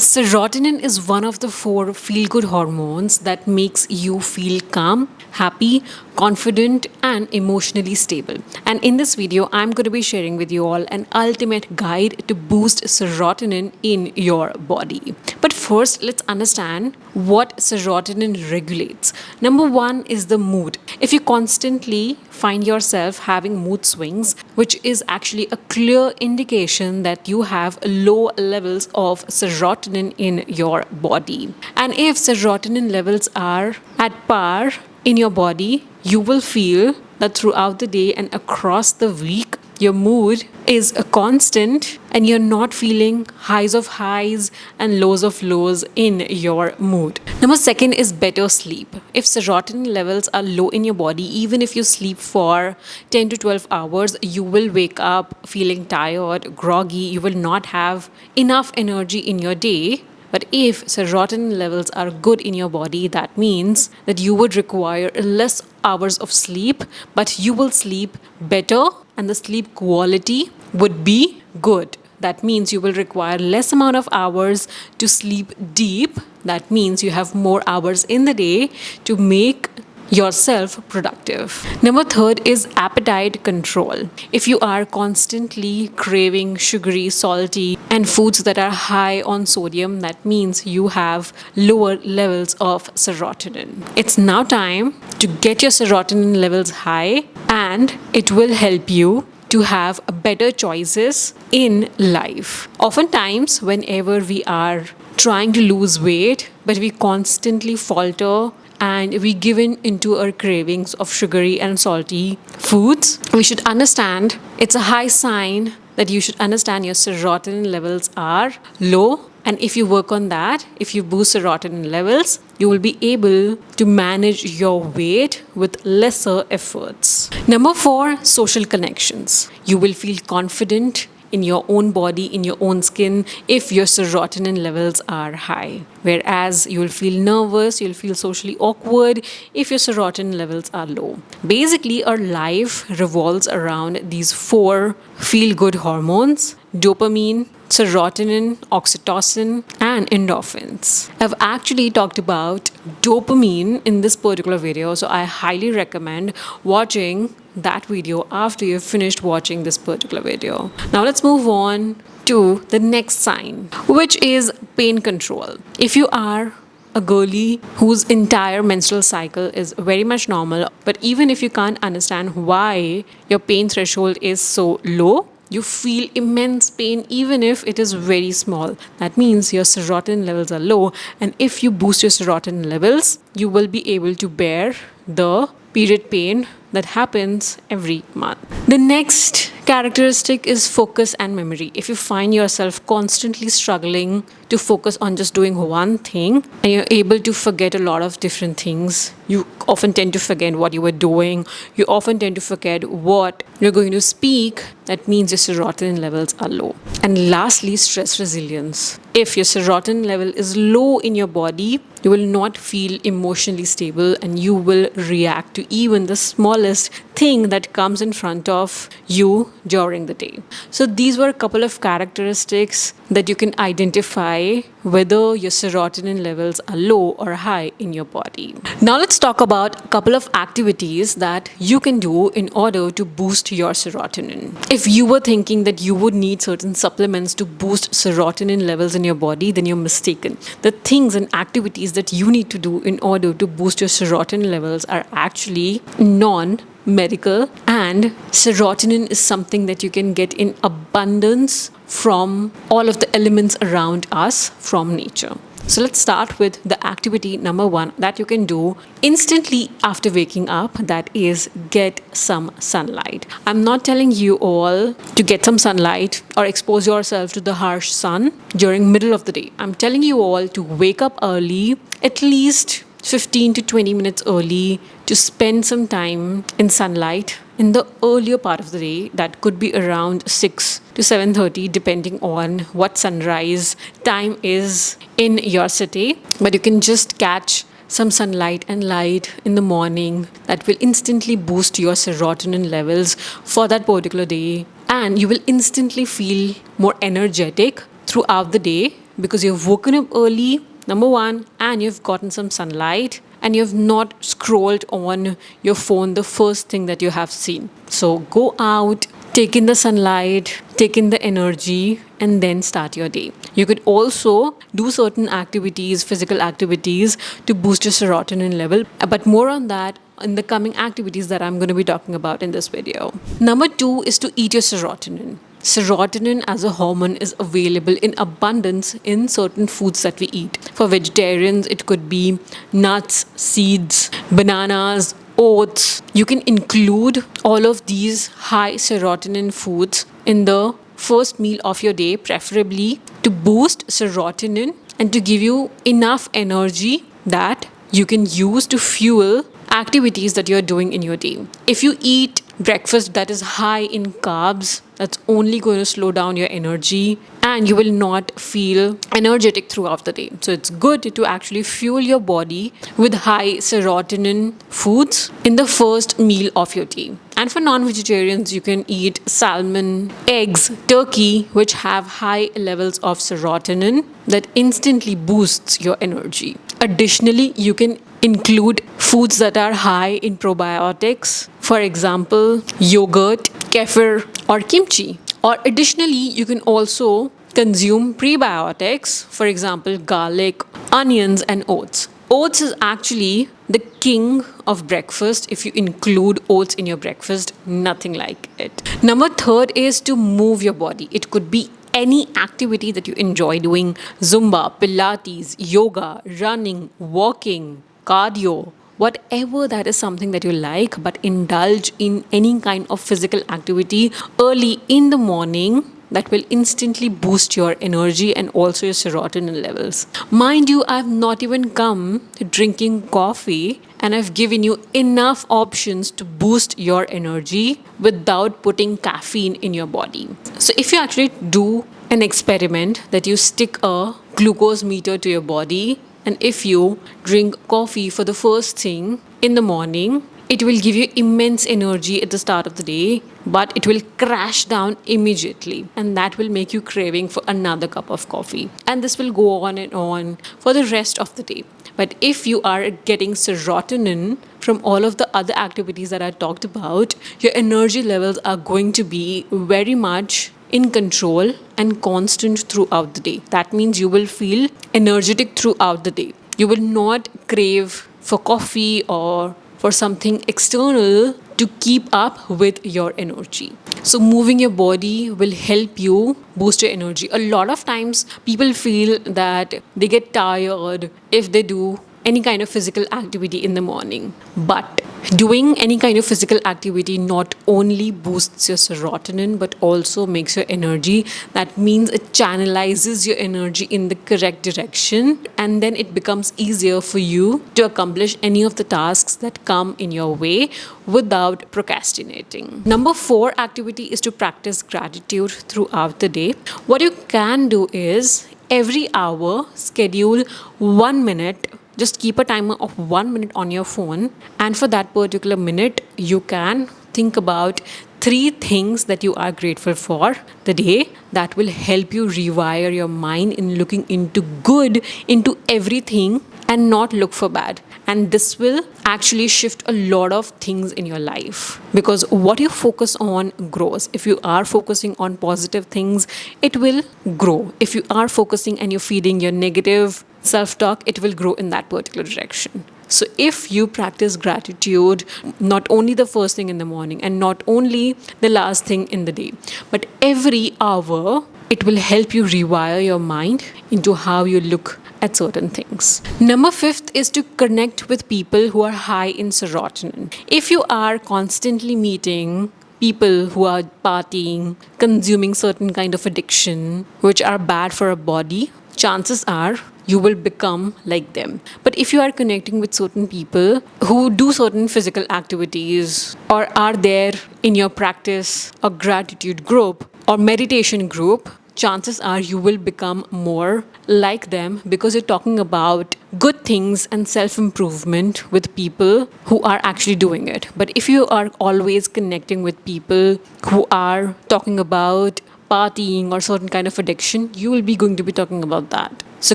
Serotonin is one of the four feel good hormones that makes you feel calm, happy, confident, and emotionally stable. And in this video, I'm going to be sharing with you all an ultimate guide to boost serotonin in your body. But first, let's understand what serotonin regulates. Number one is the mood. If you constantly find yourself having mood swings, which is actually a clear indication that you have low levels of serotonin in your body. And if serotonin levels are at par in your body, you will feel that throughout the day and across the week, your mood is a constant and you're not feeling highs of highs and lows of lows in your mood. Number second is better sleep. If serotonin levels are low in your body, even if you sleep for 10 to 12 hours, you will wake up feeling tired, groggy, you will not have enough energy in your day. But if serotonin levels are good in your body, that means that you would require less hours of sleep, but you will sleep better and the sleep quality would be good. That means you will require less amount of hours to sleep deep. That means you have more hours in the day to make yourself productive. Number third is appetite control. If you are constantly craving sugary, salty, and foods that are high on sodium, that means you have lower levels of serotonin. It's now time to get your serotonin levels high, and it will help you to have better choices in life. Oftentimes, whenever we are trying to lose weight, but we constantly falter and we give in into our cravings of sugary and salty foods, we should understand it's a high sign that you should understand your serotonin levels are low. And if you work on that, if you boost serotonin levels, you will be able to manage your weight with lesser efforts. Number four, social connections. You will feel confident in your own body, in your own skin, if your serotonin levels are high. Whereas you will feel nervous, you'll feel socially awkward if your serotonin levels are low. Basically, our life revolves around these four feel-good hormones: dopamine, serotonin, oxytocin, and endorphins. I've actually talked about dopamine in this particular video, so I highly recommend watching that video after you've finished watching this particular video. Now let's move on to the next sign, which is pain control. If you are a girlie whose entire menstrual cycle is very much normal, but even if you can't understand why your pain threshold is so low, you feel immense pain even if it is very small. That means your serotonin levels are low, and if you boost your serotonin levels, you will be able to bear the period pain that happens every month. The next characteristic is focus and memory. If you find yourself constantly struggling to focus on just doing one thing and you're able to forget a lot of different things, you often tend to forget what you were doing, you often tend to forget what you're going to speak, that means your serotonin levels are low. And lastly, stress resilience. If your serotonin level is low in your body, you will not feel emotionally stable and you will react to even the smallest thing that comes in front of you during the day. So these were a couple of characteristics that you can identify whether your serotonin levels are low or high in your body. Now let's talk about a couple of activities that you can do in order to boost your serotonin. If you were thinking that you would need certain supplements to boost serotonin levels in your body, then you're mistaken. The things and activities that you need to do in order to boost your serotonin levels are actually non-medical, and serotonin is something that you can get in abundance from all of the elements around us from nature. So let's start with the activity number one that you can do instantly after waking up, that is get some sunlight. I'm not telling you all to get some sunlight or expose yourself to the harsh sun during middle of the day. I'm telling you all to wake up early, at least 15 to 20 minutes early, to spend some time in sunlight in the earlier part of the day. That could be around 6 to 7:30 depending on what sunrise time is in your city. But you can just catch some sunlight and light in the morning. That will instantly boost your serotonin levels for that particular day, and you will instantly feel more energetic throughout the day because you've woken up early, number one, and you've gotten some sunlight, and you've not scrolled on your phone the first thing that you have seen. So go out, take in the sunlight, take in the energy, and then start your day. You could also do certain activities, physical activities, to boost your serotonin level, but more on that in the coming activities that I'm going to be talking about in this video. Number two is to eat your serotonin. Serotonin as a hormone is available in abundance in certain foods that we eat. For vegetarians, it could be nuts, seeds, bananas, oats. You can include all of these high serotonin foods in the first meal of your day, preferably to boost serotonin and to give you enough energy that you can use to fuel activities that you're doing in your day. If you eat breakfast that is high in carbs, that's only going to slow down your energy and you will not feel energetic throughout the day. So it's good to actually fuel your body with high serotonin foods in the first meal of your day. And for non-vegetarians, you can eat salmon, eggs, turkey, which have high levels of serotonin that instantly boosts your energy. Additionally, you can include foods that are high in probiotics, for example, yogurt, kefir, or kimchi. Or additionally, you can also consume prebiotics, for example, garlic, onions, and oats. Oats is actually the king of breakfast. If you include oats in your breakfast, nothing like it. Number third is to move your body. It could be any activity that you enjoy doing: Zumba, Pilates, yoga, running, walking, cardio, whatever that is something that you like, but indulge in any kind of physical activity early in the morning that will instantly boost your energy and also your serotonin levels. Mind you, I've not even come to drinking coffee and I've given you enough options to boost your energy without putting caffeine in your body. So if you actually do an experiment that you stick a glucose meter to your body, and if you drink coffee for the first thing in the morning, it will give you immense energy at the start of the day, but it will crash down immediately. And that will make you craving for another cup of coffee. And this will go on and on for the rest of the day. But if you are getting serotonin from all of the other activities that I talked about, your energy levels are going to be very much in control and constant throughout the day. That means you will feel energetic throughout the day. You will not crave for coffee or for something external to keep up with your energy. So moving your body will help you boost your energy. A lot of times people feel that they get tired if they do any kind of physical activity in the morning. But doing any kind of physical activity not only boosts your serotonin but also makes your energy. That means it channelizes your energy in the correct direction, and then it becomes easier for you to accomplish any of the tasks that come in your way without procrastinating. Number 4 activity is to practice gratitude throughout the day. What you can do is every hour schedule 1 minute. Just keep a timer of 1 minute on your phone, and for that particular minute, you can think about 3 things that you are grateful for the day. That will help you rewire your mind in looking into good into everything and not look for bad. And this will actually shift a lot of things in your life, because what you focus on grows. If you are focusing on positive things, it will grow. If you are focusing and you're feeding your negative self-talk, it will grow in that particular direction. So if you practice gratitude, not only the first thing in the morning and not only the last thing in the day, but every hour, it will help you rewire your mind into how you look at certain things. Number 5 is to connect with people who are high in serotonin. If you are constantly meeting people who are partying, consuming certain kind of addiction, which are bad for a body, chances are you will become like them. But if you are connecting with certain people who do certain physical activities or are there in your practice or gratitude group or meditation group, chances are you will become more like them, because you're talking about good things and self-improvement with people who are actually doing it. But if you are always connecting with people who are talking about partying or certain kind of addiction, you will be going to be talking about that. So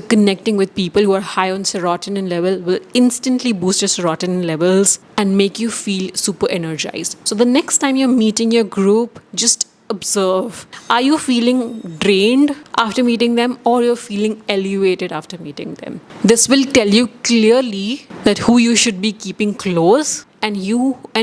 connecting with people who are high on serotonin level will instantly boost your serotonin levels and make you feel super energized. So the next time you're meeting your group, just observe. Are you feeling drained after meeting them, or you're feeling elevated after meeting them? This will tell you clearly that who you should be keeping close and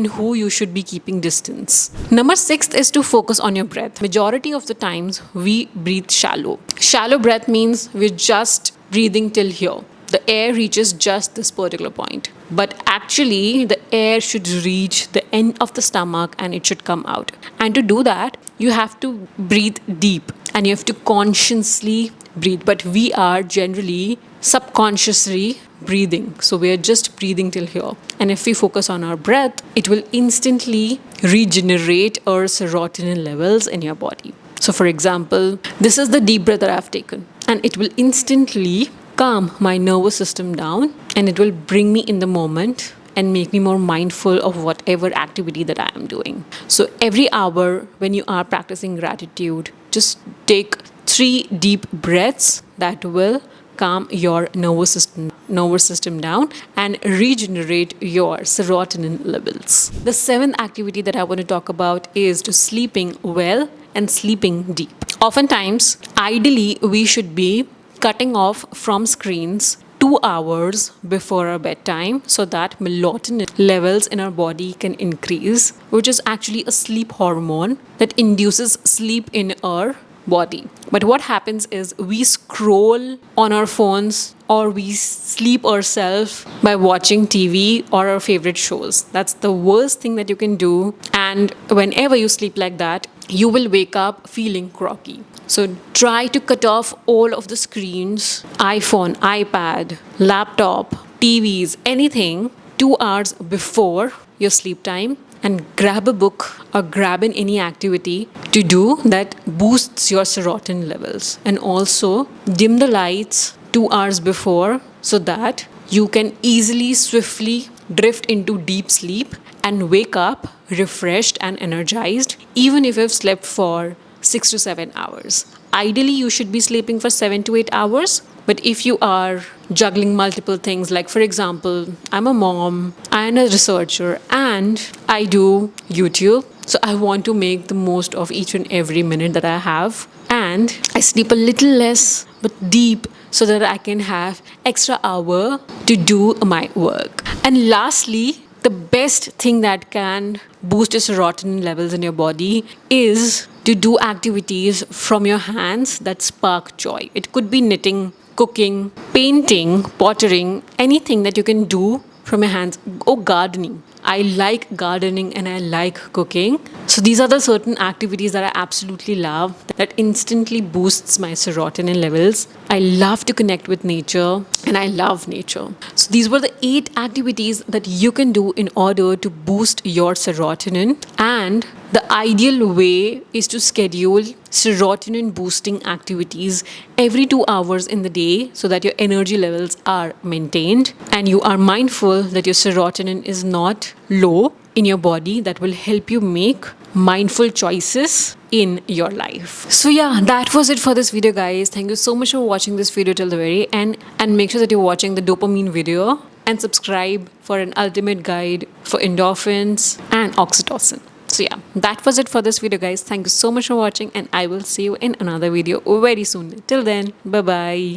who you should be keeping distance. Number 6 is to focus on your breath. Majority of the times we breathe shallow. Shallow breath means we're just breathing till here. The air reaches just this particular point. But actually, the air should reach the end of the stomach and it should come out. And to do that, you have to breathe deep and you have to consciously breathe. But we are generally subconsciously breathing. So we are just breathing till here. And if we focus on our breath, it will instantly regenerate our serotonin levels in your body. So for example, this is the deep breath that I've taken, and it will instantly calm my nervous system down, and it will bring me in the moment and make me more mindful of whatever activity that I am doing. So every hour when you are practicing gratitude, just take 3 deep breaths that will calm your nervous system down and regenerate your serotonin levels. The 7th activity that I want to talk about is to sleeping well and sleeping deep. Oftentimes, ideally, we should be cutting off from screens 2 hours before our bedtime so that melatonin levels in our body can increase, which is actually a sleep hormone that induces sleep in our body. But what happens is we scroll on our phones or we sleep ourselves by watching TV or our favorite shows. That's the worst thing that you can do. And whenever you sleep like that, you will wake up feeling groggy. So try to cut off all of the screens, iPhone, iPad, laptop, TVs, anything 2 hours before your sleep time, and grab a book or grab in any activity to do that boosts your serotonin levels. And also dim the lights 2 hours before so that you can easily, swiftly drift into deep sleep and wake up refreshed and energized, even if you've slept for 6 to 7 hours. Ideally, you should be sleeping for 7 to 8 hours. But if you are juggling multiple things, like for example, I'm a mom, I'm a researcher, and I do YouTube. So I want to make the most of each and every minute that I have. And I sleep a little less, but deep, so that I can have extra hour to do my work. And lastly, the best thing that can boost your serotonin levels in your body is to do activities from your hands that spark joy. It could be knitting, cooking, painting, pottering, anything that you can do from your hands, or gardening. I like gardening and I like cooking. So these are the certain activities that I absolutely love that instantly boosts my serotonin levels. I love to connect with nature and I love nature. So these were the 8 activities that you can do in order to boost your serotonin. And the ideal way is to schedule serotonin boosting activities every 2 hours in the day so that your energy levels are maintained and you are mindful that your serotonin is not low in your body. That will help you make mindful choices in your life. So yeah, that was it for this video, guys. Thank you so much for watching this video till the very end, and make sure that you're watching the dopamine video and subscribe for an ultimate guide for endorphins and oxytocin. So yeah, that was it for this video, guys. Thank you so much for watching, and I will see you in another video very soon. Till then, bye bye.